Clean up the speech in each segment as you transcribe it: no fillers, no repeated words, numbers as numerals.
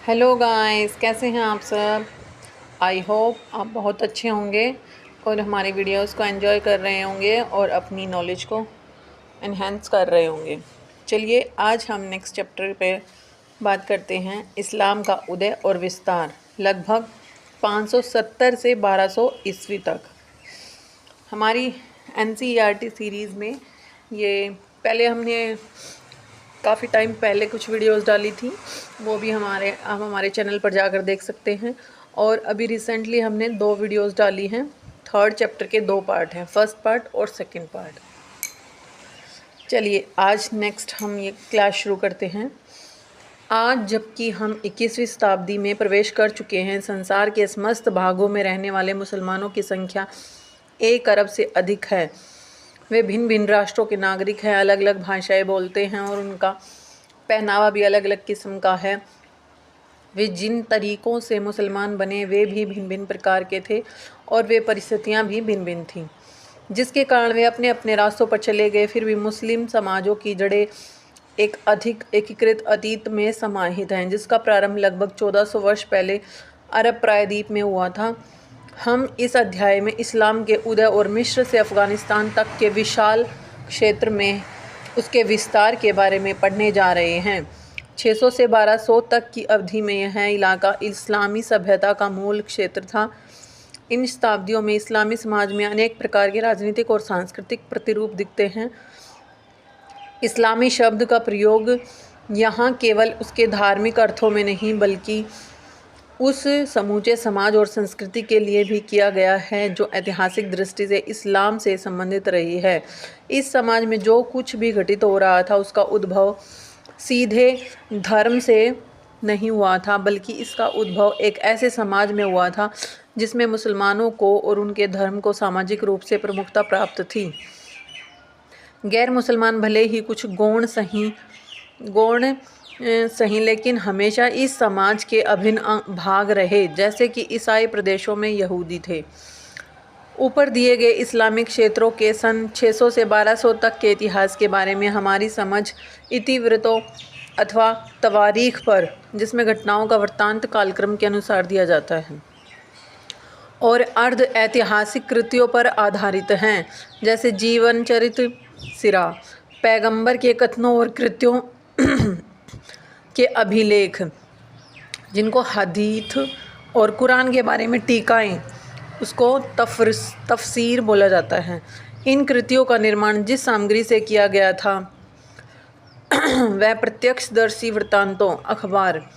Hello guys, कैसे हैं आप सब। आई होप आप बहुत अच्छे होंगे और हमारी वीडियोस को एंजॉय कर रहे होंगे और अपनी नॉलेज को एनहेंस कर रहे होंगे। चलिए आज हम नेक्स्ट चैप्टर पे बात करते हैं। इस्लाम का उदय और विस्तार लगभग 570 से 1200 ईस्वी तक। हमारी एनसीईआरटी सीरीज़ में ये पहले हमने काफ़ी टाइम पहले कुछ वीडियोस डाली थी, वो भी आप हमारे चैनल पर जाकर देख सकते हैं। और अभी रिसेंटली हमने 2 वीडियोस डाली हैं। थर्ड चैप्टर के 2 पार्ट हैं, फर्स्ट पार्ट और सेकंड पार्ट। चलिए आज नेक्स्ट हम ये क्लास शुरू करते हैं। आज जबकि हम 21वीं शताब्दी में प्रवेश कर चुके हैं, संसार के समस्त भागों में रहने वाले मुसलमानों की संख्या 1 अरब से अधिक है। वे भिन्न भिन्न राष्ट्रों के नागरिक हैं, अलग अलग भाषाएं बोलते हैं और उनका पहनावा भी अलग अलग किस्म का है। वे जिन तरीक़ों से मुसलमान बने वे भी भिन्न भिन्न प्रकार के थे और वे परिस्थितियां भी भिन्न भिन्न थीं, जिसके कारण वे अपने अपने रास्तों पर चले गए। फिर भी मुस्लिम समाजों की जड़ें एक अधिक एकीकृत अतीत में समाहित हैं, जिसका प्रारंभ लगभग 1400 वर्ष पहले अरब प्रायद्वीप में हुआ था। हम इस अध्याय में इस्लाम के उदय और मिस्र से अफ़गानिस्तान तक के विशाल क्षेत्र में उसके विस्तार के बारे में पढ़ने जा रहे हैं। 600 से 1200 तक की अवधि में यह इलाका इस्लामी सभ्यता का मूल क्षेत्र था। इन शताब्दियों में इस्लामी समाज में अनेक प्रकार के राजनीतिक और सांस्कृतिक प्रतिरूप दिखते हैं। इस्लामी शब्द का प्रयोग यहाँ केवल उसके धार्मिक अर्थों में नहीं बल्कि उस समूचे समाज और संस्कृति के लिए भी किया गया है जो ऐतिहासिक दृष्टि से इस्लाम से संबंधित रही है। इस समाज में जो कुछ भी घटित हो रहा था उसका उद्भव सीधे धर्म से नहीं हुआ था, बल्कि इसका उद्भव एक ऐसे समाज में हुआ था जिसमें मुसलमानों को और उनके धर्म को सामाजिक रूप से प्रमुखता प्राप्त थी। गैर मुसलमान भले ही कुछ गौण सही लेकिन हमेशा इस समाज के अभिन्न भाग रहे, जैसे कि ईसाई प्रदेशों में यहूदी थे। ऊपर दिए गए इस्लामिक क्षेत्रों के सन 600 से 1200 तक के इतिहास के बारे में हमारी समझ इतिवृत्तों अथवा तवारीख पर, जिसमें घटनाओं का वृत्तांत कालक्रम के अनुसार दिया जाता है, और अर्ध ऐतिहासिक कृतियों पर आधारित हैं, जैसे जीवन चरित्र, सीरा, पैगंबर के कथनों और कृत्यों के अभिलेख, जिनको हदीथ और कुरान के बारे में टीकाएं, उसको तफसीर बोला जाता है। इन कृतियों का निर्माण जिस सामग्री से किया गया था वह प्रत्यक्षदर्शी वृत्तांतों अखबार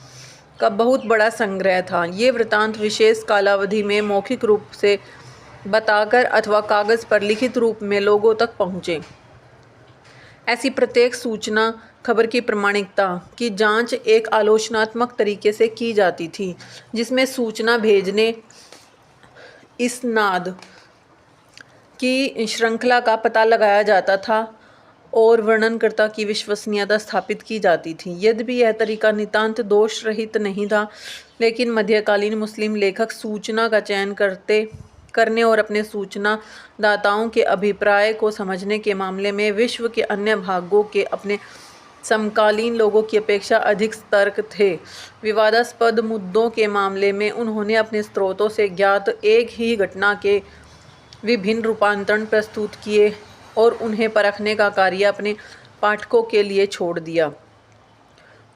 का बहुत बड़ा संग्रह था। ये वृत्तांत विशेष कालावधि में मौखिक रूप से बताकर अथवा कागज़ पर लिखित रूप में लोगों तक पहुँचे। ऐसी प्रत्येक सूचना खबर की प्रामाणिकता की जांच एक आलोचनात्मक तरीके से की जाती थी, जिसमें सूचना भेजने इस्नाद की श्रृंखला का पता लगाया जाता था और वर्णनकर्ता की विश्वसनीयता स्थापित की जाती थी। यद्यपि यह तरीका नितांत दोष रहित नहीं था, लेकिन मध्यकालीन मुस्लिम लेखक सूचना का चयन करने और अपने सूचना दाताओं के अभिप्राय को समझने के मामले में विश्व के अन्य भागों के अपने समकालीन लोगों की अपेक्षा अधिक सतर्क थे। विवादास्पद मुद्दों के मामले में उन्होंने अपने स्रोतों से ज्ञात एक ही घटना के विभिन्न रूपांतरण प्रस्तुत किए और उन्हें परखने का कार्य अपने पाठकों के लिए छोड़ दिया।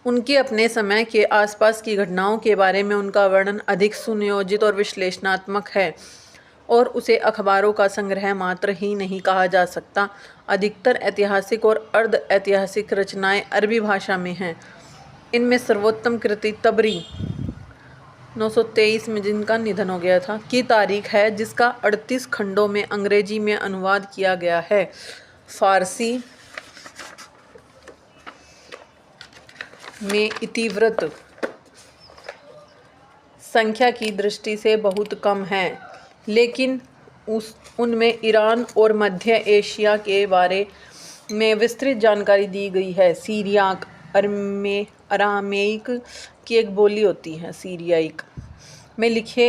उनके अपने समय के आसपास की घटनाओं के बारे में उनका वर्णन अधिक सुनियोजित और विश्लेषणात्मक है और उसे अखबारों का संग्रह मात्र ही नहीं कहा जा सकता। अधिकतर ऐतिहासिक और अर्ध ऐतिहासिक रचनाएं अरबी भाषा में हैं। इनमें सर्वोत्तम कृति तबरी 923 में, जिनका निधन हो गया था, की तारीख है, जिसका 38 खंडों में अंग्रेजी में अनुवाद किया गया है। फारसी में इतिवृत्त संख्या की दृष्टि से बहुत कम है, लेकिन उनमें ईरान और मध्य एशिया के बारे में विस्तृत जानकारी दी गई है। सीरियाक अरामेइक की एक बोली होती है। सीरियाइक में लिखे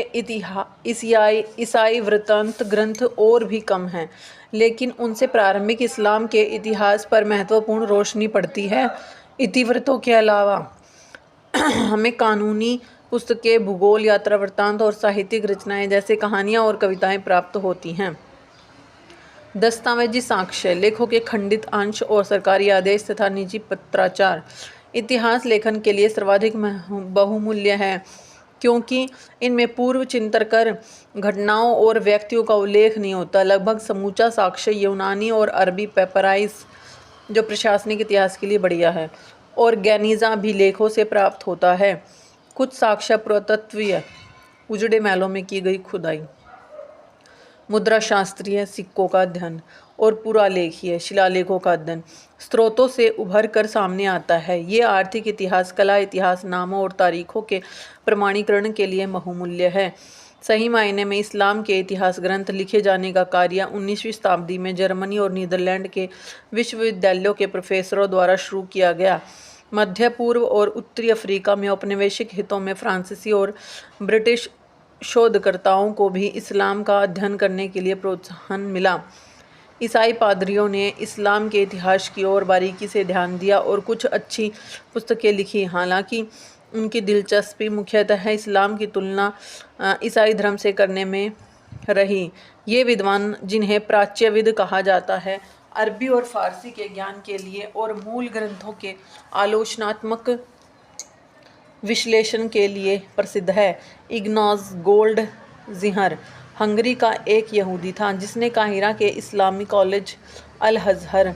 ईसाई वृत्तांत ग्रंथ और भी कम हैं, लेकिन उनसे प्रारंभिक इस्लाम के इतिहास पर महत्वपूर्ण रोशनी पड़ती है। इतिवृत्तों के अलावा हमें कानूनी पुस्तकें, भूगोल, यात्रा वृत्तांत और साहित्यिक रचनाएं जैसे कहानियां और कविताएं प्राप्त होती हैं। दस्तावेजी साक्ष्य, लेखों के खंडित अंश और सरकारी आदेश तथा निजी पत्राचार इतिहास लेखन के लिए सर्वाधिक बहुमूल्य है, क्योंकि इनमें पूर्व चिंतनकर घटनाओं और व्यक्तियों का उल्लेख नहीं होता। लगभग समूचा साक्ष्य यूनानी और अरबी पेपराइस, जो प्रशासनिक इतिहास के लिए बढ़िया है, और गैनीजा अभिलेखों से प्राप्त होता है। कुछ साक्ष्य पुरातत्वीय, उजड़े महलों में की गई खुदाई, मुद्रा शास्त्रीय, सिक्कों का अध्ययन और पुरालेखीय शिलालेखों का अध्ययन स्रोतों से उभर कर सामने आता है। ये आर्थिक इतिहास, कला इतिहास, नामों और तारीखों के प्रमाणीकरण के लिए बहुमूल्य है। सही मायने में इस्लाम के इतिहास ग्रंथ लिखे जाने का कार्य 19वीं शताब्दी में जर्मनी और नीदरलैंड के विश्वविद्यालयों के प्रोफेसरों द्वारा शुरू किया गया। मध्य पूर्व और उत्तरी अफ्रीका में औपनिवेशिक हितों में फ्रांसीसी और ब्रिटिश शोधकर्ताओं को भी इस्लाम का अध्ययन करने के लिए प्रोत्साहन मिला। ईसाई पादरियों ने इस्लाम के इतिहास की ओर बारीकी से ध्यान दिया और कुछ अच्छी पुस्तकें लिखी। हालांकि उनकी दिलचस्पी मुख्यतः इस्लाम की तुलना ईसाई धर्म से करने में रही। ये विद्वान, जिन्हें प्राच्यविद कहा जाता है, अरबी और फारसी के ज्ञान के लिए और मूल ग्रंथों के आलोचनात्मक विश्लेषण के लिए प्रसिद्ध है। इग्नाज गोल्डज़िहर हंगरी का एक यहूदी था, जिसने काहिरा के इस्लामी कॉलेज अल अज़हर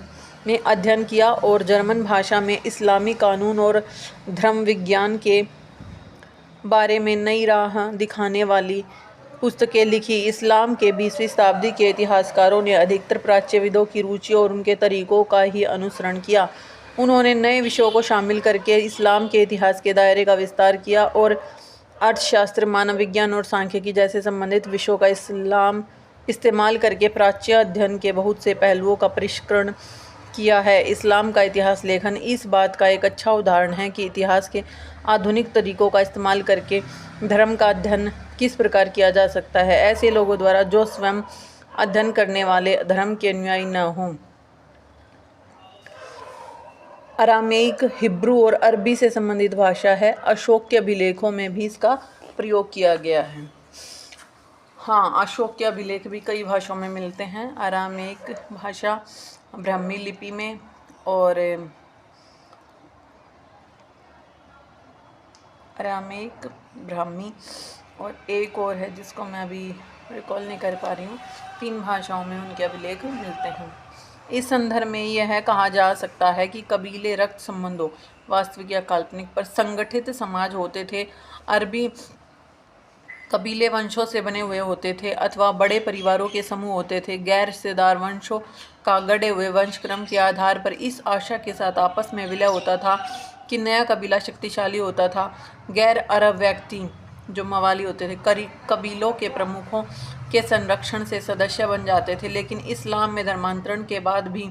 में अध्ययन किया और जर्मन भाषा में इस्लामी कानून और धर्म विज्ञान के बारे में नई राह दिखाने वाली पुस्तकें लिखी। इस्लाम के 20वीं शताब्दी के इतिहासकारों ने अधिकतर प्राच्यविदों की रुचि और उनके तरीकों का ही अनुसरण किया। उन्होंने नए विषयों को शामिल करके इस्लाम के इतिहास के दायरे का विस्तार किया और अर्थशास्त्र, मानव विज्ञान और सांख्यिकी जैसे संबंधित विषयों का इस्तेमाल करके प्राच्य अध्ययन के बहुत से पहलुओं का परिष्करण किया है। इस्लाम का इतिहास लेखन इस बात का एक अच्छा उदाहरण है कि इतिहास के आधुनिक तरीकों का इस्तेमाल करके धर्म का अध्ययन किस प्रकार किया जा सकता है, ऐसे लोगों द्वारा जो स्वयं अध्ययन करने वाले धर्म के अनुयायी न हों। अरामेइक, हिब्रू और अरबी से संबंधित भाषा है। अशोक के अभिलेखों में भी इसका प्रयोग किया गया है। हाँ, अशोक के अभिलेख भी कई भाषाओं में मिलते हैं। अरामेइक भाषा, ब्राह्मी लिपि में, और अरामेइक, ब्राह्मी और एक और है जिसको मैं अभी रिकॉल नहीं कर पा रही हूँ। 3 भाषाओं में उनके अभिलेख मिलते हैं। इस संदर्भ में यह कहा जा सकता है कि कबीले रक्त संबंधों, वास्तविक या काल्पनिक, पर संगठित समाज होते थे। अरबी कबीले वंशों से बने हुए होते थे अथवा बड़े परिवारों के समूह होते थे। गैर रिश्तेदार वंशों का गढ़े हुए वंशक्रम के आधार पर इस आशा के साथ आपस में विलय होता था कि नया कबीला शक्तिशाली होता था। गैर अरब व्यक्ति, जो मवाली होते थे, कबीलों के प्रमुखों के संरक्षण से सदस्य बन जाते थे। लेकिन इस्लाम में धर्मांतरण के बाद भी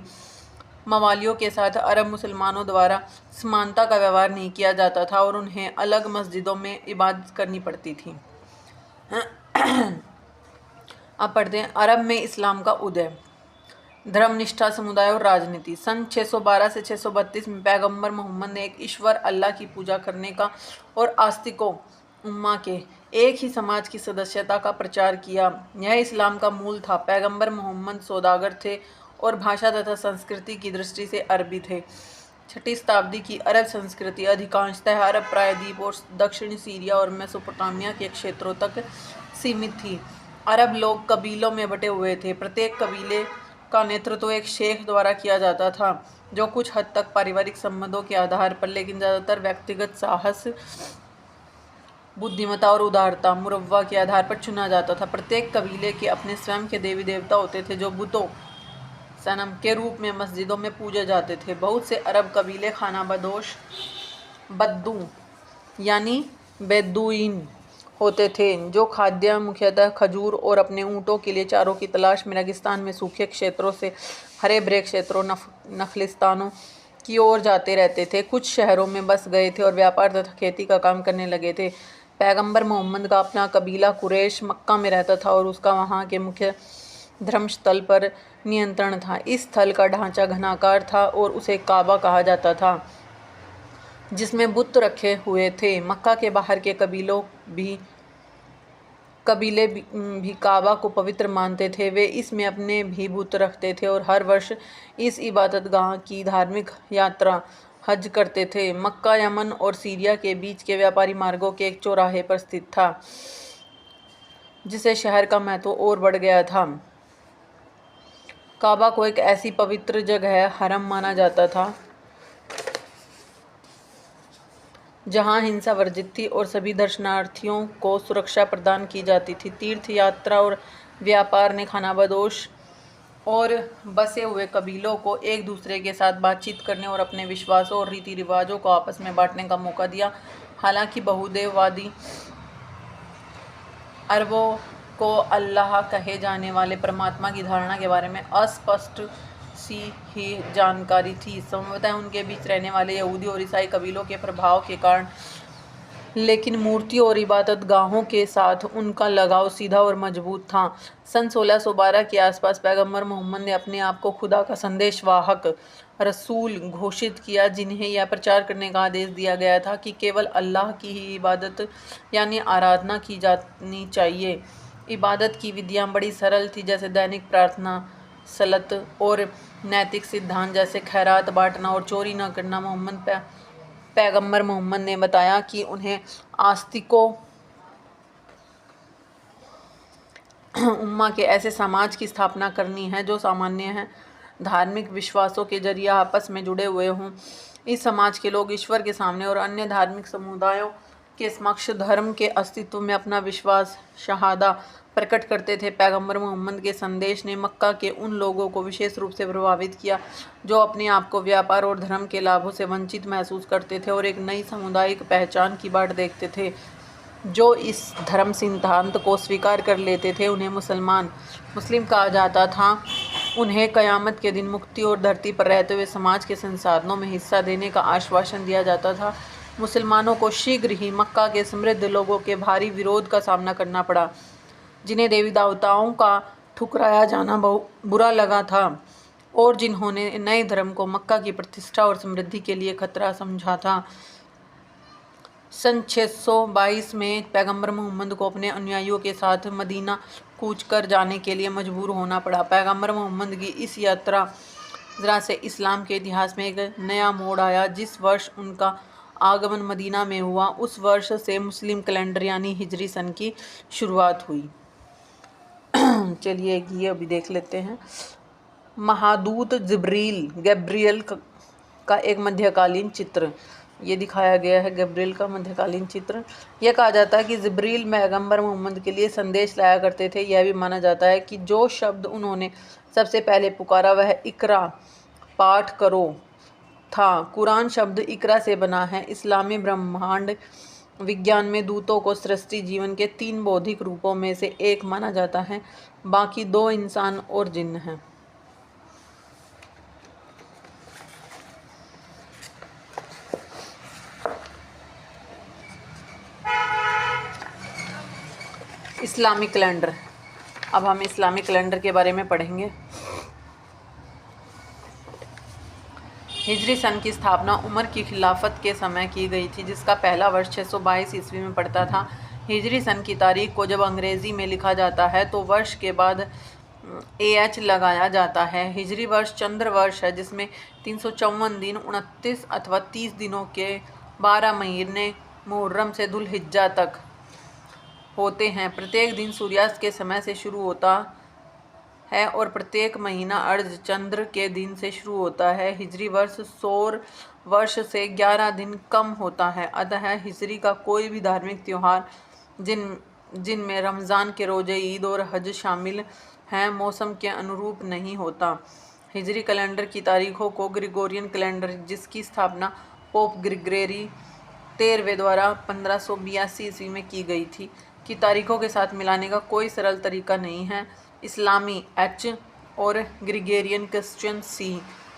मवालियों के साथ अरब मुसलमानों द्वारा समानता का व्यवहार नहीं किया जाता था और उन्हें अलग मस्जिदों में इबादत करनी पड़ती थी। अब पढ़ते हैं अरब में इस्लाम का उदय, धर्मनिष्ठा, समुदाय और राजनीति। सन 612 से 632 में पैगंबर मोहम्मद ने एक ईश्वर अल्लाह की पूजा करने का और आस्तिकों उम्मा के एक ही समाज की सदस्यता का प्रचार किया। यह इस्लाम का मूल था। पैगंबर मोहम्मद सौदागर थे और भाषा तथा संस्कृति की दृष्टि से अरबी थे। 6ठी शताब्दी की अरब संस्कृति अधिकांशतः अरब प्रायद्वीप और दक्षिणी सीरिया और मेसोपोटामिया के क्षेत्रों तक सीमित थी। अरब लोग कबीलों में बटे हुए थे। प्रत्येक कबीले का नेतृत्व एक शेख द्वारा किया जाता था, जो कुछ हद तक पारिवारिक संबंधों के आधार पर, लेकिन ज़्यादातर व्यक्तिगत साहस, बुद्धिमत्ता और उदारता, मुरव्वा के आधार पर चुना जाता था। प्रत्येक कबीले के अपने स्वयं के देवी देवता होते थे, जो बुतों, सनम के रूप में मस्जिदों में पूजे जाते थे। बहुत से अरब कबीले खानाबदोश, बद्दू यानी बेदुइन होते थे, जो खाद्य मुख्यतः खजूर और अपने ऊँटों के लिए चारों की तलाश में रेगिस्तान में सूखे क्षेत्रों से हरे भरे क्षेत्रों, नखलिस्तानों की ओर जाते रहते थे। कुछ शहरों में बस गए थे और व्यापार तथा खेती का काम करने लगे थे। पैगंबर मोहम्मद का अपना कबीला कुरैश मक्का में रहता था और उसका वहाँ के मुख्य धर्मस्थल पर नियंत्रण था। इस स्थल का ढांचा घनाकार था और उसे काबा कहा जाता था। जिसमें बुत रखे हुए थे। मक्का के बाहर के कबीले भी काबा को पवित्र मानते थे। वे इसमें अपने भी बुत रखते थे और हर वर्ष इस इबादतगाह की धार्मिक यात्रा हज करते थे। मक्का यमन और सीरिया के बीच के व्यापारी मार्गों के एक चौराहे पर स्थित था, जिससे शहर का महत्व और बढ़ गया था। काबा को एक ऐसी पवित्र जगह हरम माना जाता था जहां हिंसा वर्जित थी और सभी दर्शनार्थियों को सुरक्षा प्रदान की जाती थी। तीर्थ यात्रा और व्यापार ने खानाबदोश और बसे हुए कबीलों को एक दूसरे के साथ बातचीत करने और अपने विश्वासों और रीति रिवाजों को आपस में बांटने का मौका दिया। हालांकि बहुदेववादी अरबों को अल्लाह कहे जाने वाले परमात्मा की धारणा के बारे में अस्पष्ट सी ही जानकारी थी। संभवतः उनके बीच रहने वाले यहूदी और ईसाई कबीलों के प्रभाव के कारण, लेकिन मूर्ति और इबादत गाहों के साथ उनका लगाव सीधा और मजबूत था। सन 1612 के आसपास पैगंबर मोहम्मद ने अपने आप को खुदा का संदेशवाहक रसूल घोषित किया, जिन्हें यह प्रचार करने का आदेश दिया गया था कि केवल अल्लाह की ही इबादत यानी आराधना की जानी चाहिए। इबादत की विधियां बड़ी सरल थी, जैसे दैनिक प्रार्थना, सलत और नैतिक सिद्धांत जैसे खैरात बांटना और चोरी न करना। पैगंबर मोहम्मद ने बताया कि उन्हें आस्तिकों उम्मा के ऐसे समाज की स्थापना करनी है जो सामान्य है धार्मिक विश्वासों के जरिए आपस में जुड़े हुए हों। इस समाज के लोग ईश्वर के सामने और अन्य धार्मिक समुदायों के समक्ष धर्म के अस्तित्व में अपना विश्वास शहादा प्रकट करते थे। पैगंबर मोहम्मद के संदेश ने मक्का के उन लोगों को विशेष रूप से प्रभावित किया जो अपने आप को व्यापार और धर्म के लाभों से वंचित महसूस करते थे और एक नई सामुदायिक पहचान की बाट देखते थे। जो इस धर्म सिद्धांत को स्वीकार कर लेते थे उन्हें मुस्लिम कहा जाता था। उन्हें क़यामत के दिन मुक्ति और धरती पर रहते हुए समाज के संसाधनों में हिस्सा देने का आश्वासन दिया जाता था। मुसलमानों को शीघ्र ही मक्का के समृद्ध लोगों के भारी विरोध का सामना करना पड़ा, जिन्हें देवी देवताओं का ठुकराया जाना बुरा लगा था और जिन्होंने नए धर्म को मक्का की प्रतिष्ठा और समृद्धि के लिए खतरा समझा था। सन 622 में पैगंबर मोहम्मद को अपने अनुयायियों के साथ मदीना कूच कर जाने के लिए मजबूर होना पड़ा। पैगंबर मोहम्मद की इस यात्रा से इस्लाम के इतिहास में एक नया मोड़ आया। जिस वर्ष उनका आगमन मदीना में हुआ, उस वर्ष से मुस्लिम कैलेंडर यानी हिजरी सन की शुरुआत हुई। चलिए ये अभी देख लेते हैं। महादूत गैब्रियल का एक मध्यकालीन चित्र ये दिखाया गया है। गैब्रियल का मध्यकालीन चित्र। यह कहा जाता है कि जिब्रील पैगंबर मोहम्मद के लिए संदेश लाया करते थे। यह भी माना जाता है कि जो शब्द उन्होंने सबसे पहले पुकारा वह इकरा पाठ करो था। कुरान शब्द इकरा से बना है। इस्लामी ब्रह्मांड विज्ञान में दूतों को सृष्टि जीवन के 3 बौद्धिक रूपों में से एक माना जाता है, बाकी 2 इंसान और जिन्न हैं। Islamic calendar. अब हम इस्लामिक कैलेंडर के बारे में पढ़ेंगे। हिजरी सन की स्थापना उमर की खिलाफत के समय की गई थी, जिसका पहला वर्ष 622 ईस्वी में पड़ता था। हिजरी सन की तारीख को जब अंग्रेज़ी में लिखा जाता है तो वर्ष के बाद AH लगाया जाता है। हिजरी वर्ष चंद्र वर्ष है, जिसमें 354 दिन 29 अथवा 30 दिनों के 12 महीने मुहर्रम से दुल्हिज्जा तक होते हैं। प्रत्येक दिन सूर्यास्त के समय से शुरू होता है और प्रत्येक महीना अर्ध चंद्र के दिन से शुरू होता है। हिजरी वर्ष सौर वर्ष से 11 दिन कम होता है। अतः हिजरी का कोई भी धार्मिक त्यौहार जिनमें रमज़ान के रोजे, ईद और हज शामिल हैं, मौसम के अनुरूप नहीं होता। हिजरी कैलेंडर की तारीखों को ग्रिगोरियन कैलेंडर, जिसकी स्थापना पोप ग्रिगोरी 13वें द्वारा 1582 ईस्वी में की गई थी, की तारीखों के साथ मिलाने का कोई सरल तरीका नहीं है। इस्लामी H और ग्रिगोरियन क्रिश्चियन C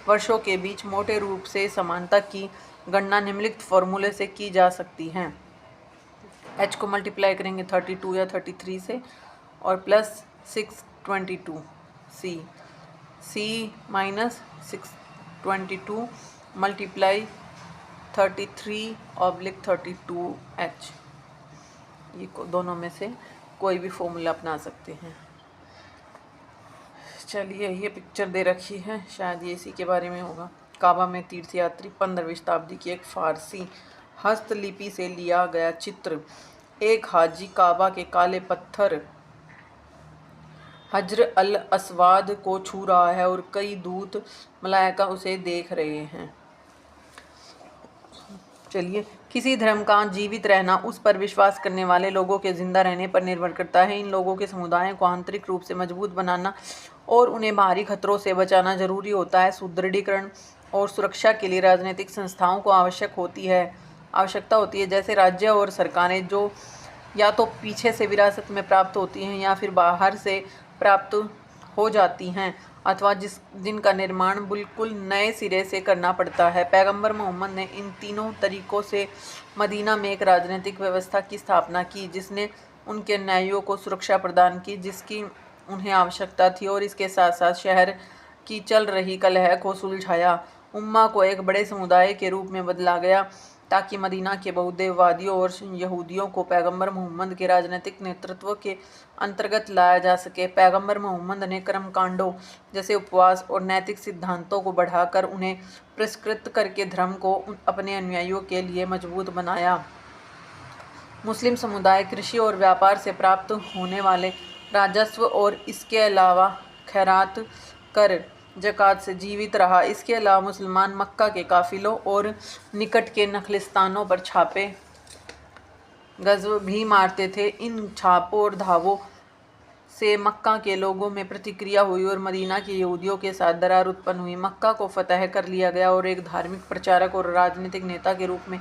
वर्षों के बीच मोटे रूप से समानता की गणना निम्नलिखित फॉर्मूले से की जा सकती है। H को मल्टीप्लाई करेंगे 32 या 33 से और plus 622 C minus 622 multiply 33/32H। ये दोनों में से कोई भी फॉर्मूला अपना सकते हैं। चलिए, ये पिक्चर दे रखी है, शायद ये इसी के बारे में होगा। काबा में तीर्थयात्री 15वीं शताब्दी की एक फारसी हस्तलिपि से लिया गया चित्र। एक हाजी काबा के काले पत्थर हजर अल अस्वाद को छू रहा है और कई दूत मलाइका उसे देख रहे हैं। चलिए, किसी धर्म का जीवित रहना उस पर विश्वास करने वाले लोगों के जिंदा रहने पर निर्भर करता है। इन लोगों के समुदायों को आंतरिक रूप से मजबूत बनाना और उन्हें बाहरी खतरों से बचाना जरूरी होता है। सुदृढ़ीकरण और सुरक्षा के लिए राजनीतिक संस्थाओं को आवश्यकता होती है, जैसे राज्य और सरकारें, जो या तो पीछे से विरासत में प्राप्त होती हैं या फिर बाहर से प्राप्त हो जाती हैं, अथवा जिनका निर्माण बिल्कुल नए सिरे से करना पड़ता है। पैगंबर मोहम्मद ने इन तीनों तरीकों से मदीना में एक राजनीतिक व्यवस्था की स्थापना की, जिसने उनके न्यायों को सुरक्षा प्रदान की जिसकी उन्हें आवश्यकता थी, और इसके साथ साथ शहर की चल रही कलह को सुलझाया। उम्मा को एक बड़े समुदाय के रूप में बदला गया ताकि मदीना के बहुदेववादियों और यहूदियों को पैगंबर मोहम्मद के राजनीतिक नेतृत्व के अंतर्गत लाया जा सके। पैगंबर मोहम्मद ने कर्मकांडों जैसे उपवास और नैतिक सिद्धांतों को बढ़ाकर उन्हें पुरस्कृत करके धर्म को अपने अनुयायियों के लिए मजबूत बनाया। मुस्लिम समुदाय कृषि और व्यापार से प्राप्त होने वाले राजस्व और इसके अलावा खैरात, कर, ज़कात से जीवित रहा। इसके अलावा मुसलमान मक्का के काफिलों और निकट के नखलिस्तानों पर छापे गज़व भी मारते थे। इन छापों और धावों से मक्का के लोगों में प्रतिक्रिया हुई और मदीना के यहूदियों के साथ दरार उत्पन्न हुई। मक्का को फतह कर लिया गया और एक धार्मिक प्रचारक और राजनीतिक नेता के रूप में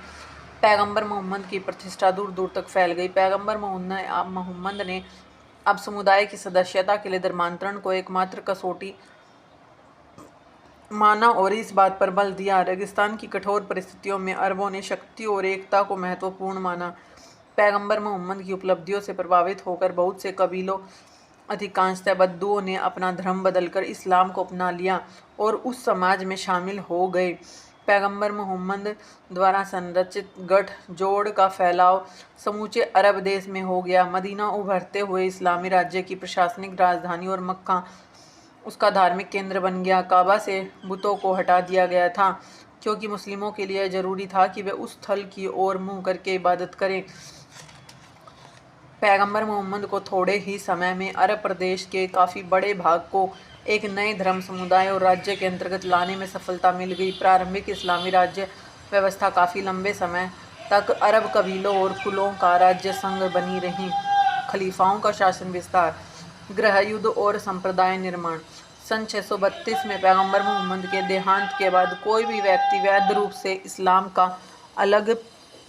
पैगंबर मोहम्मद की प्रतिष्ठा दूर दूर तक फैल गई। पैगंबर मोहम्मद ने अब समुदाय की सदस्यता के लिए धर्मांतरण को एकमात्र कसौटी माना और इस बात पर बल दिया। रेगिस्तान की कठोर परिस्थितियों में अरबों ने शक्ति और एकता को महत्वपूर्ण माना। पैगंबर मोहम्मद की उपलब्धियों से प्रभावित होकर बहुत से कबीलों, अधिकांशतः बद्दुओं ने अपना धर्म बदलकर इस्लाम को अपना लिया और उस समाज में शामिल हो गए। पैगंबर मोहम्मद द्वारा संरचित गठजोड़ का फैलाव समूचे अरब देश में हो गया। मदीना उभरते हुए इस्लामी राज्य की प्रशासनिक राजधानी और मक्का उसका धार्मिक केंद्र बन गया। काबा से बुतों को हटा दिया गया था क्योंकि मुस्लिमों के लिए जरूरी था कि वे उस स्थल की ओर मुंह करके इबादत करें। पैगंबर मोहम्मद को थोड़े ही समय में अरब प्रदेश के काफ़ी बड़े भाग को एक नए धर्म समुदाय और राज्य के अंतर्गत लाने में सफलता मिल गई। प्रारंभिक इस्लामी राज्य व्यवस्था काफ़ी लंबे समय तक अरब कबीलों और कुलों का राज्य संघ बनी रही। खलीफाओं का शासन विस्तार, गृह युद्ध और संप्रदाय निर्माण। सन 632 में पैगंबर मोहम्मद के देहांत के बाद कोई भी व्यक्ति वैध रूप से इस्लाम का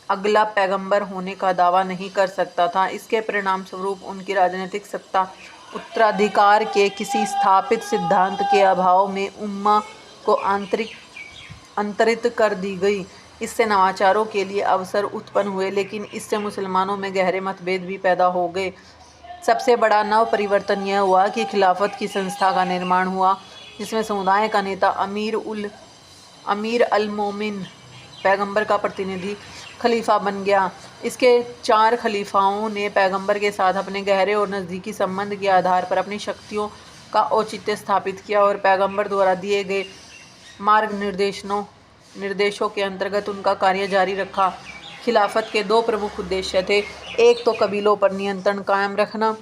अगला पैगंबर होने का दावा नहीं कर सकता था। इसके परिणाम स्वरूप उनकी राजनीतिक सत्ता उत्तराधिकार के किसी स्थापित सिद्धांत के अभाव में उम्मा को अंतरित कर दी गई। इससे नवाचारों के लिए अवसर उत्पन्न हुए, लेकिन इससे मुसलमानों में गहरे मतभेद भी पैदा हो गए। सबसे बड़ा नव परिवर्तन यह हुआ कि खिलाफत की संस्था का निर्माण हुआ, जिसमें समुदाय का नेता अमीर अल मोमिन पैगंबर का प्रतिनिधि खलीफा बन गया। इसके 4 खलीफाओं ने पैगंबर के साथ अपने गहरे और नज़दीकी संबंध के आधार पर अपनी शक्तियों का औचित्य स्थापित किया और पैगंबर द्वारा दिए गए मार्ग निर्देशों के अंतर्गत उनका कार्य जारी रखा। खिलाफत के 2 प्रमुख उद्देश्य थे। एक तो कबीलों पर नियंत्रण कायम रखना,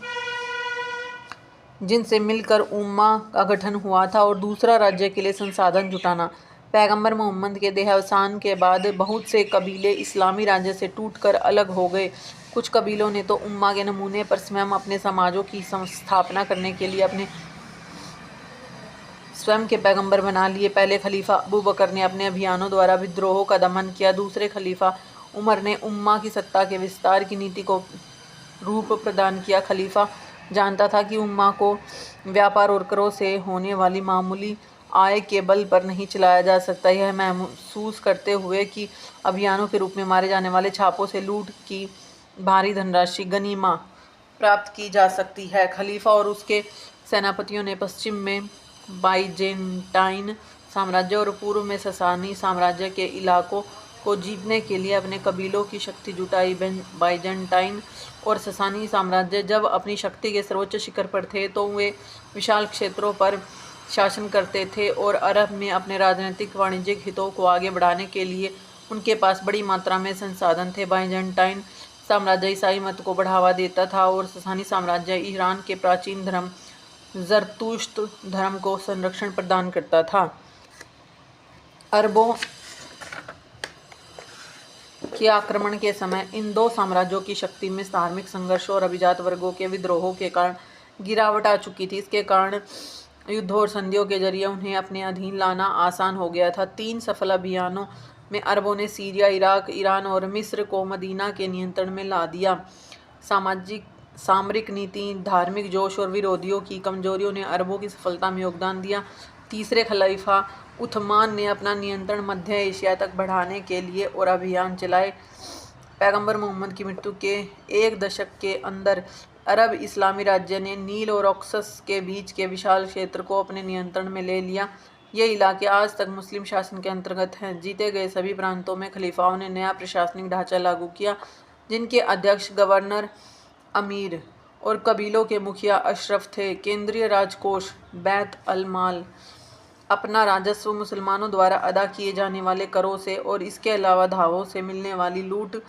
जिनसे मिलकर उम्मा का गठन हुआ था, और दूसरा राज्य के लिए संसाधन जुटाना। पैगंबर मोहम्मद के देहावसान के बाद बहुत से कबीले इस्लामी राज्य से टूटकर अलग हो गए। कुछ कबीलों ने तो उम्मा के नमूने पर स्वयं अपने समाजों की स्थापना करने के लिए अपने स्वयं के पैगंबर बना लिए। पहले खलीफा अबू बकर ने अपने अभियानों द्वारा विद्रोहों का दमन किया। दूसरे खलीफा उमर ने उम्मा की सत्ता के विस्तार की नीति को रूप प्रदान किया। खलीफा जानता था कि उम्मा को व्यापार और करों से होने वाली मामूली आय के बल पर नहीं चलाया जा सकता। यह महसूस करते हुए कि अभियानों के रूप में मारे जाने वाले छापों से लूट की भारी धनराशि गनीमा प्राप्त की जा सकती है, खलीफा और उसके सेनापतियों ने पश्चिम में बाइजेंटाइन साम्राज्य और पूर्व में ससानी साम्राज्य के इलाकों को जीतने के लिए अपने कबीलों की शक्ति जुटाई। बाइजेंटाइन और ससानी साम्राज्य जब अपनी शक्ति के सर्वोच्च शिखर पर थे तो वे विशाल क्षेत्रों पर शासन करते थे और अरब में अपने राजनीतिक वाणिज्यिक हितों को आगे बढ़ाने के लिए उनके पास बड़ी मात्रा में संसाधन थे। बाइजेंटाइन साम्राज्य ईसाई मत को बढ़ावा देता था और ससानी साम्राज्य ईरान के प्राचीन धर्म ज़रतुश्त धर्म को संरक्षण प्रदान करता था। अरबों के आक्रमण के समय इन दो साम्राज्यों की शक्ति में धार्मिक संघर्ष और अभिजात वर्गों के विद्रोहों के कारण गिरावट आ चुकी थी। इसके कारण युद्धों और संधियों के जरिए उन्हें अपने अधीन लाना आसान हो गया था। 3 सफल अभियानों में अरबों ने सीरिया, इराक, ईरान और मिस्र को मदीना के नियंत्रण में ला दिया। सामरिक नीति, धार्मिक जोश और विरोधियों की कमजोरियों ने अरबों की सफलता में योगदान दिया। तीसरे खलीफा उथमान ने अपना नियंत्रण मध्य एशिया तक बढ़ाने के लिए और अभियान चलाए। पैगंबर मोहम्मद की मृत्यु के 1 दशक के अंदर अरब इस्लामी राज्य ने नील और ऑक्सस के बीच के विशाल क्षेत्र को अपने नियंत्रण में ले लिया। ये इलाके आज तक मुस्लिम शासन के अंतर्गत हैं। जीते गए सभी प्रांतों में खलीफाओं ने नया प्रशासनिक ढांचा लागू किया, जिनके अध्यक्ष, गवर्नर, अमीर और कबीलों के मुखिया अशरफ थे। केंद्रीय राजकोष बैत अल माल अपना राजस्व मुसलमानों द्वारा अदा किए जाने वाले करों से और इसके अलावा धावों से मिलने वाली लूट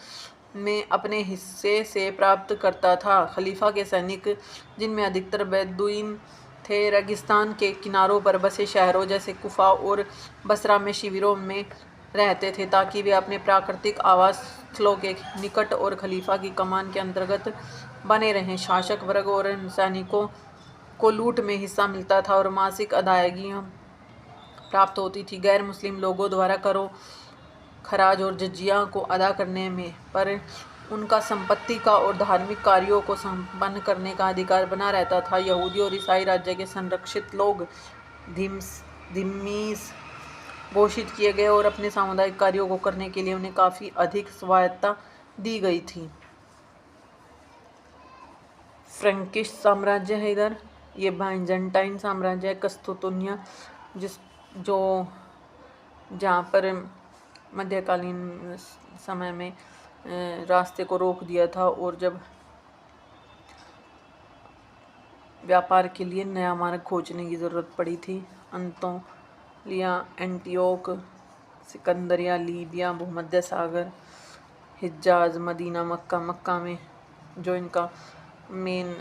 में अपने हिस्से से प्राप्त करता था। खलीफा के सैनिक, जिनमें अधिकतर बेदुइन थे, रेगिस्तान के किनारों पर बसे शहरों जैसे कुफा और बसरा में शिविरों में रहते थे ताकि वे अपने प्राकृतिक आवास स्थलों के निकट और खलीफा की कमान के अंतर्गत बने रहें। शासक वर्ग और सैनिकों को लूट में हिस्सा मिलता था और मासिक अदायगियाँ प्राप्त होती थी। गैर मुस्लिम लोगों द्वारा करों, खराज और जजिया को अदा करने में पर उनका संपत्ति का और धार्मिक कार्यों को संपन्न करने का अधिकार बना रहता था। यहूदी और ईसाई राज्य के संरक्षित लोग धिम्मीस घोषित किए गए और अपने सामुदायिक कार्यों को करने के लिए उन्हें काफ़ी अधिक स्वायत्तता दी गई थी। फ्रैंकिश साम्राज्य है इधर, ये बाइजेंटाइन साम्राज्य है, कस्तूतुनिया जहाँ पर मध्यकालीन समय में रास्ते को रोक दिया था और जब व्यापार के लिए नया मार्ग खोजने की ज़रूरत पड़ी थी। अंतोलिया, एंटियोक, सिकंदरिया, लीबिया, भूमध्य सागर, हिजाज, मदीना, मक्का में जो इनका मेन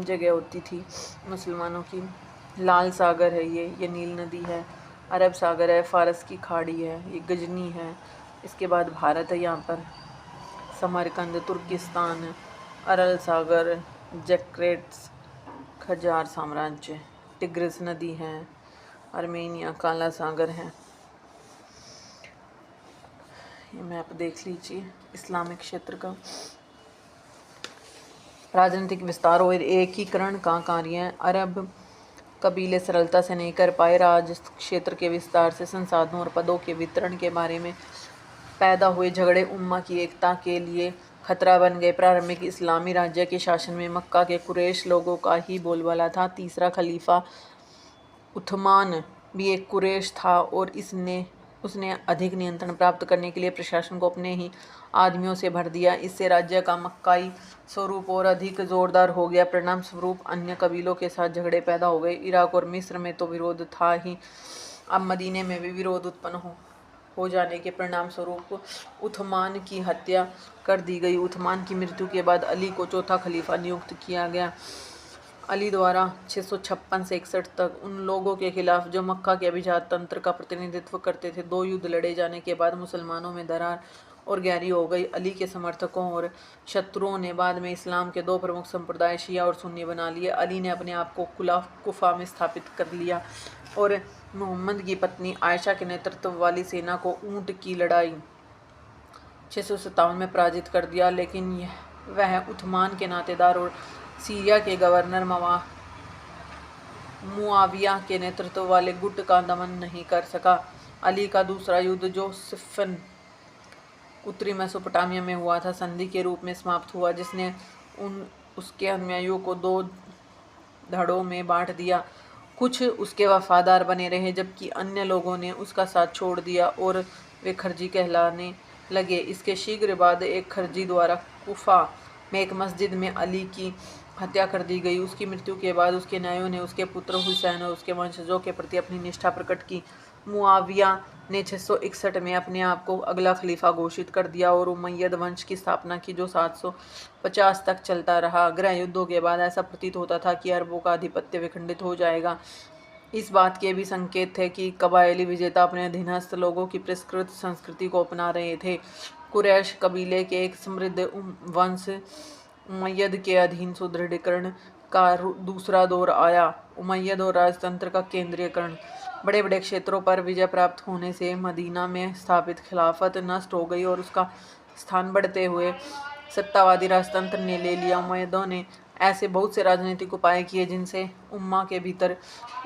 जगह होती थी मुसलमानों की। लाल सागर है ये नील नदी है, अरब सागर है, फारस की खाड़ी है, ये गजनी है। इसके बाद भारत है, यहाँ पर समरकंद, तुर्किस्तान, अरल सागर, जैक्रेट्स, खजार साम्राज्य, टिग्रिस नदी है, आर्मेनिया, काला सागर है। ये मैप देख लीजिए इस्लामिक क्षेत्र का। राजनीतिक विस्तार और एकीकरण का कार्य अरब कबीले सरलता से नहीं कर पाए। राज क्षेत्र के विस्तार से संसाधनों और पदों के वितरण के बारे में पैदा हुए झगड़े उम्मा की एकता के लिए खतरा बन गए। प्रारंभिक इस्लामी राज्य के शासन में मक्का के कुरैश लोगों का ही बोलबाला था। तीसरा खलीफा उथमान भी एक कुरैश था और उसने अधिक नियंत्रण प्राप्त करने के लिए प्रशासन को अपने ही आदमियों से भर दिया। इससे राज्य का मक्काई स्वरूप और अधिक जोरदार हो गया। परिणाम स्वरूप अन्य कबीलों के साथ झगड़े पैदा हो गए। इराक और मिस्र में तो विरोध था ही, अब मदीने में भी विरोध उत्पन्न हो जाने के परिणाम स्वरूप उथमान की हत्या कर दी गई। उथमान की मृत्यु के बाद अली को चौथा खलीफा नियुक्त किया गया। अली द्वारा 656 से 61 तक उन लोगों के खिलाफ जो मक्का के अभिजात तंत्र का प्रतिनिधित्व करते थे 2 युद्ध लड़े जाने के बाद मुसलमानों में दरार और गहरी हो गई। अली के समर्थकों और शत्रुओं ने बाद में इस्लाम के 2 प्रमुख संप्रदाय शिया और सुन्नी बना लिए। अली ने अपने आप को कुफा में स्थापित कर लिया और मोहम्मद की पत्नी आयशा के नेतृत्व वाली सेना को ऊँट की लड़ाई 657 में पराजित कर दिया, लेकिन वह उथमान के नातेदार और सीरिया के गवर्नर मुआविया के नेतृत्व वाले गुट का दमन नहीं कर सका। अली का दूसरा युद्ध जो सिफ़न उत्तरी मेसोपोटामिया में हुआ था संधि के रूप में समाप्त हुआ, जिसने उसके अनुयायियों को 2 धड़ों में बांट दिया। कुछ उसके वफादार बने रहे जबकि अन्य लोगों ने उसका साथ छोड़ दिया और वे खरजी कहलाने लगे। इसके शीघ्र बाद एक खरजी द्वारा कुफा में एक मस्जिद में अली की हत्या कर दी गई। उसकी मृत्यु के बाद उसके न्यायों ने उसके पुत्र हुसैन और उसके वंशजों के प्रति अपनी निष्ठा प्रकट की। मुआविया ने 661 में अपने आप को अगला खलीफा घोषित कर दिया और उमय्यद वंश की स्थापना की, जो 750 तक चलता रहा। गृह युद्धों के बाद ऐसा प्रतीत होता था कि अरबों का आधिपत्य विखंडित हो जाएगा। इस बात के भी संकेत थे कि कबायली विजेता अपने अधीनस्थ लोगों की परिष्कृत संस्कृति को अपना रहे थे। कुरैश कबीले के एक समृद्ध वंश उमय्यद के अधीन सुदृढ़ीकरण का दूसरा दौर आया। उमय्यद और राजतंत्र का केंद्रीयकरण। बड़े बड़े क्षेत्रों पर विजय प्राप्त होने से मदीना में स्थापित खिलाफत नष्ट हो गई और उसका स्थान बढ़ते हुए सत्तावादी राजतंत्र ने ले लिया। उमय्यदों ने ऐसे बहुत से राजनीतिक उपाय किए जिनसे उम्मा के भीतर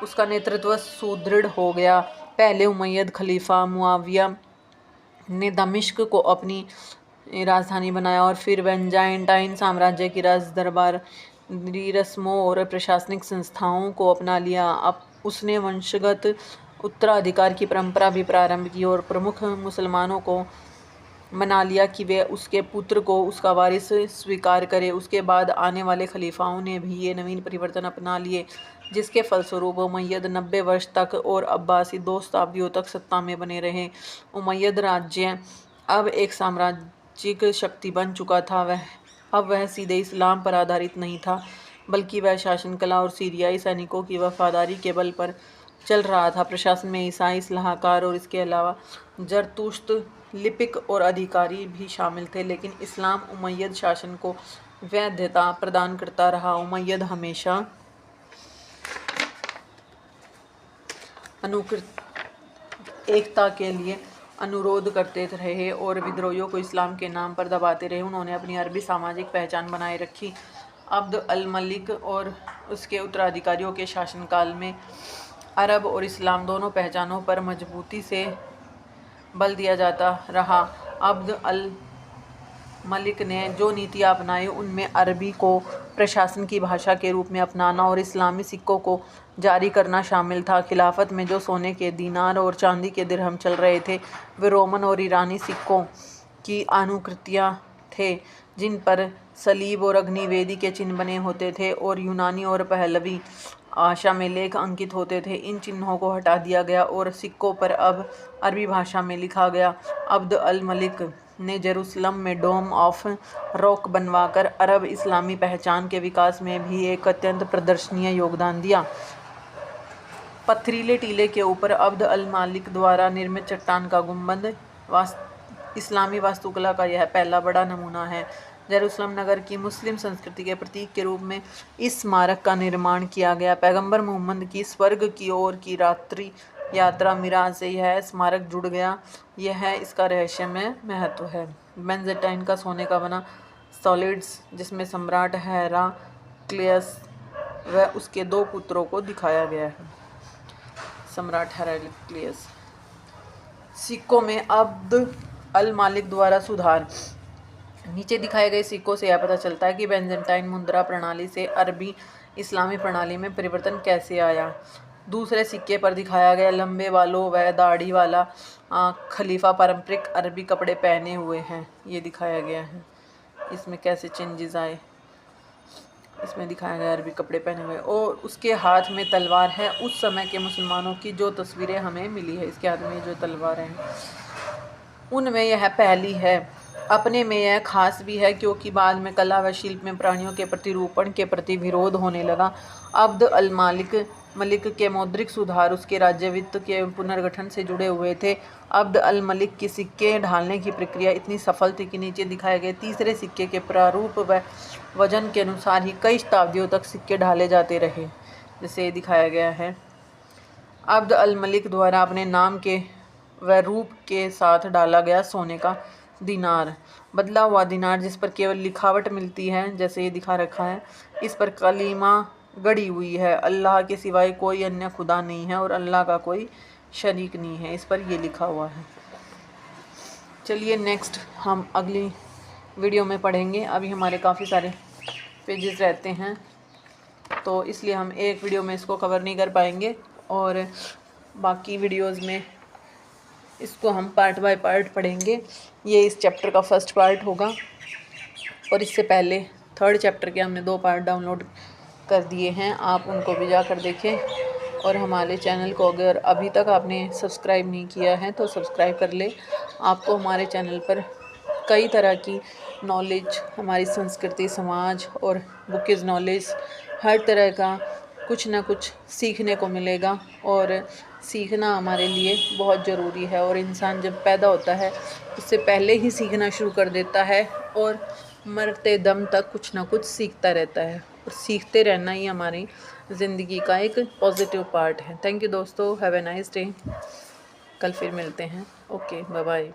उसका नेतृत्व सुदृढ़ हो गया। पहले उमय्यद खलीफा मुआविया ने दमिश्क को अपनी राजधानी बनाया और फिर बेंजाइंटाइन साम्राज्य की राजदरबार रस्मों और प्रशासनिक संस्थाओं को अपना लिया। अब उसने वंशगत उत्तराधिकार की परंपरा भी प्रारंभ की और प्रमुख मुसलमानों को मना लिया कि वे उसके पुत्र को उसका वारिस स्वीकार करे। उसके बाद आने वाले खलीफाओं ने भी ये नवीन परिवर्तन अपना लिए, जिसके फलस्वरूप उमय्यद 90 वर्ष तक और अब्बासी 2 शताब्दियों तक सत्ता में बने रहे। उमय्यद राज्य अब एक साम्राज्यिक शक्ति बन चुका था। अब वह सीधे इस्लाम पर आधारित नहीं था, बल्कि वह शासन कला और सीरियाई सैनिकों की वफादारी के बल पर चल रहा था। प्रशासन में ईसाई सलाहकार और इसके अलावा जरतुश्त लिपिक और अधिकारी भी शामिल थे, लेकिन इस्लाम उमय्यद शासन को वैधता प्रदान करता रहा। उमय्यद हमेशा अनुकृत एकता के लिए अनुरोध करते रहे और विद्रोहियों को इस्लाम के नाम पर दबाते रहे। उन्होंने अपनी अरबी सामाजिक पहचान बनाए रखी। अब्द अल मलिक और उसके उत्तराधिकारियों के शासनकाल में अरब और इस्लाम दोनों पहचानों पर मजबूती से बल दिया जाता रहा। अब्द अल मलिक ने जो नीतियाँ अपनाई उनमें अरबी को प्रशासन की भाषा के रूप में अपनाना और इस्लामी सिक्कों को जारी करना शामिल था। खिलाफत में जो सोने के दीनार और चांदी के दिरहम चल रहे थे, वे रोमन और ईरानी सिक्कों की अनुकृतियाँ थे, जिन पर सलीब और अग्निवेदी के चिन्ह बने होते थे और यूनानी और पहलवी आशा में लेख अंकित होते थे। इन चिन्हों को हटा दिया गया और सिक्कों पर अब अरबी भाषा में लिखा गया। अब्द अल मलिक ने जेरूसलम में डोम ऑफ रॉक बनवाकर अरब इस्लामी पहचान के विकास में भी एक अत्यंत प्रदर्शनीय योगदान दिया। पथरीले टीले के ऊपर अब्द अल मलिक द्वारा निर्मित चट्टान का गुंबद इस्लामी वास्तुकला का यह पहला बड़ा नमूना है। जेरूसलम नगर की मुस्लिम संस्कृति के प्रतीक के रूप में इस स्मारक का निर्माण किया गया। पैगंबर मोहम्मद की स्वर्ग की ओर की रात्रि यात्रा मिराज से यह स्मारक जुड़ गया। यह इसका रहस्यमय महत्व है। बेंजाइंटाइन का सोने का बना सॉलिड्स, जिसमें सम्राट हेराक्लियस व उसके 2 पुत्रों को दिखाया गया है। सम्राट हेराक्लियस। सिक्कों में अब्द अल मलिक द्वारा सुधार। नीचे दिखाए गए सिक्कों से यह पता चलता है कि बेंजाइंटाइन मुद्रा प्रणाली से अरबी इस्लामी प्रणाली में परिवर्तन कैसे आया। दूसरे सिक्के पर दिखाया गया लंबे बालों व दाढ़ी वाला खलीफा पारंपरिक अरबी कपड़े पहने हुए हैं। ये दिखाया गया है। इसमें कैसे चेंजेस आए, इसमें दिखाया गया अरबी कपड़े पहने हुए और उसके हाथ में तलवार है। उस समय के मुसलमानों की जो तस्वीरें हमें मिली है, इसके हाथ में जो तलवार है उनमें यह पहली है। अपने में यह खास भी है क्योंकि बाद में कला व शिल्प में प्राणियों के प्रतिरूपण के प्रति विरोध होने लगा। अब्द अल मलिक के मौद्रिक सुधार उसके राज्य वित्त के पुनर्गठन से जुड़े हुए थे। अब्द अल मलिक की सिक्के ढालने की प्रक्रिया इतनी सफल थी कि नीचे दिखाए गए तीसरे सिक्के के प्रारूप व वजन के अनुसार ही कई शताब्दियों तक सिक्के ढाले जाते रहे, जैसे दिखाया गया है। अब्द अल मलिक द्वारा अपने नाम के व रूप के साथ डाला गया सोने का दीनार, बदला हुआ दीनार जिस पर केवल लिखावट मिलती है, जैसे ये दिखा रखा है। इस पर कलीमा गड़ी हुई है, अल्लाह के सिवाय कोई अन्य खुदा नहीं है और अल्लाह का कोई शरीक नहीं है। इस पर ये लिखा हुआ है। चलिए नेक्स्ट हम अगली वीडियो में पढ़ेंगे। अभी हमारे काफ़ी सारे पेजेस रहते हैं, तो इसलिए हम एक वीडियो में इसको कवर नहीं कर पाएंगे और बाकी वीडियोज़ में इसको हम पार्ट बाय पार्ट पढ़ेंगे। ये इस चैप्टर का फर्स्ट पार्ट होगा और इससे पहले थर्ड चैप्टर के हमने 2 पार्ट डाउनलोड कर दिए हैं, आप उनको भी जाकर देखें। और हमारे चैनल को अगर अभी तक आपने सब्सक्राइब नहीं किया है तो सब्सक्राइब कर ले। आपको हमारे चैनल पर कई तरह की नॉलेज, हमारी संस्कृति, समाज और बुकिज़ नॉलेज, हर तरह का कुछ ना कुछ सीखने को मिलेगा। और सीखना हमारे लिए बहुत ज़रूरी है और इंसान जब पैदा होता है उससे पहले ही सीखना शुरू कर देता है और मरते दम तक कुछ ना कुछ सीखता रहता है और सीखते रहना ही हमारी ज़िंदगी का एक पॉजिटिव पार्ट है। थैंक यू दोस्तों, हैव ए नाइस डे। कल फिर मिलते हैं। Okay, bye bye.